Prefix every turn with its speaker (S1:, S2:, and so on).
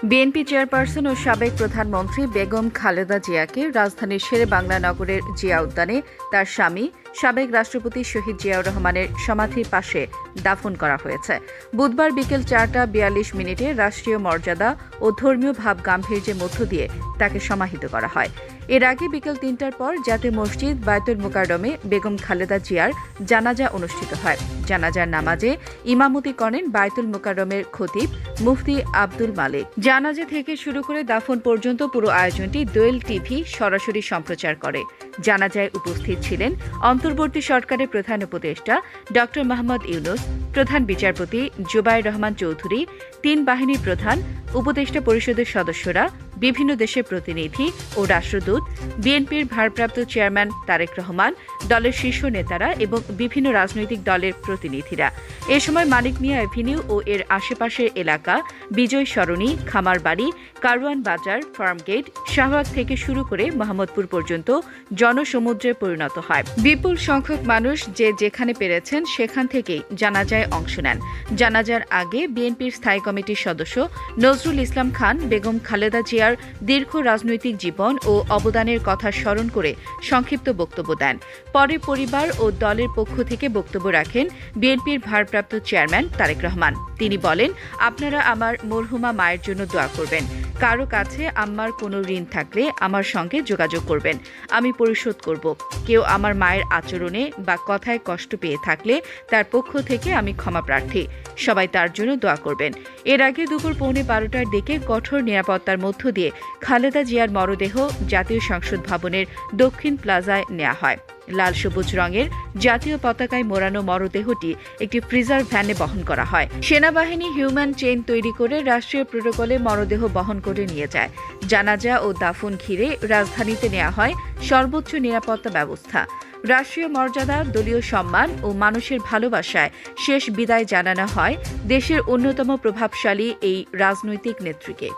S1: BNP chairperson ও সাবেক প্রধানমন্ত্রী বেগম খালেদা জিয়াকে রাজধানীর শেরেবাংলা নগরের জিয়া উদ্যানে তার স্বামী সাবেক রাষ্ট্রপতি শহীদ জিয়াউর রহমানের সমাধির পাশে দাফন করা হয়েছে। বুধবার বিকেল ৪টা ৪২ রাষ্ট্রীয় মর্যাদা ও ধর্মীয় ভাব গাম্ভীর্যের মধ্য দিয়ে তাকে সমাহিত করা হয়। এর আগে বিকেল ৩টার পর জাতীয় মসজিদ বায়তুল মুকাররমে বেগম খালেদা জিয়ার জানাজা অনুষ্ঠিত হয়। জানাজার নামাজে ইমামতি করেন বায়তুল মুকাররমের খতিব মুফতি আব্দুল মালিক। জানাজা থেকে শুরু করে দাফন পর্যন্ত পুরো আয়োজনটি দোয়েল টিভি সরাসরি সম্প্রচার করে। জানাজায় উপস্থিত ছিলেন অন্তর্বর্তী সরকারের প্রধান উপদেষ্টা ড মোহাম্মদ ইউনূস, প্রধান বিচারপতি জুবায়ের রহমান চৌধুরী, ৩ বাহিনীর প্রধান, উপদেষ্টা পরিষদের সদস্যরা, বিভিন্ন দেশের প্রতিনিধি ও রাষ্ট্রদূত, বিএনপির ভারপ্রাপ্ত চেয়ারম্যান তারেক রহমান, দলের শীর্ষ নেতারা এবং বিভিন্ন রাজনৈতিক দলের প্রতিনিধিরা। এ সময় মানিক মিয়া এভিনিউ ও এর আশেপাশের এলাকা, বিজয় সরণি, খামারবাড়ি, কারওয়ান বাজার, ফার্মগেট, শাহবাগ থেকে শুরু করে মোহাম্মদপুর পর্যন্ত জনসমুদ্রে পরিণত হয়। বিপুল সংখ্যক মানুষ যে যেখানে পেরেছেন সেখান থেকেই জানাজায় অংশ নেন। জানাজার আগে বিএনপির স্থায়ী কমিটির সদস্য নজরুল ইসলাম খান বেগম খালেদা জিয়ার দীর্ঘ রাজনৈতিক জীবন ও অবদানের কথা স্মরণ করে সংক্ষিপ্ত বক্তব্য দেন। পরে পরিবার ও দলের পক্ষ থেকে বক্তব্য রাখেন বিএনপির ভারপ্রাপ্ত চেয়ারম্যান তারেক রহমান। তিনি বলেন, আপনারা আমার মরহুমা মায়ের জন্য দোয়া করবেন। কারো কাছে আমার কোনো ঋণ থাকলে আমার সঙ্গে যোগাযোগ করবেন, আমি পরিশোধ করব। কেউ আমার মায়ের আচরণে বা কথায় কষ্ট পেয়ে থাকলে তার পক্ষ থেকে আমি ক্ষমা প্রার্থী। সবাই তার জন্য দোয়া করবেন। এর আগে দুপুর ১:৪০টার দিকে কঠোর নিরাপত্তার মধ্য দিয়ে খালেদা জিয়ার মরদেহ জাতীয় সংসদ ভবনের দক্ষিণ প্লাজায় নেওয়া হয়। লাল সবুজ রঙের জাতীয় পতাকায় মোড়ানো মরদেহটি একটি ফ্রিজার ভ্যানে বহন করা হয়। সেনাবাহিনী হিউম্যান চেইন তৈরি করে রাষ্ট্রীয় প্রোটোকলে মরদেহ বহন করে নিয়ে যায়। জানাজা ও দাফন ঘিরে রাজধানীতে নেওয়া হয় সর্বোচ্চ নিরাপত্তা ব্যবস্থা। রাষ্ট্রীয় মর্যাদা, দলীয় সম্মান ও মানুষের ভালোবাসায় শেষ বিদায় জানানো হয় দেশের অন্যতম প্রভাবশালী এই রাজনৈতিক নেত্রীকে।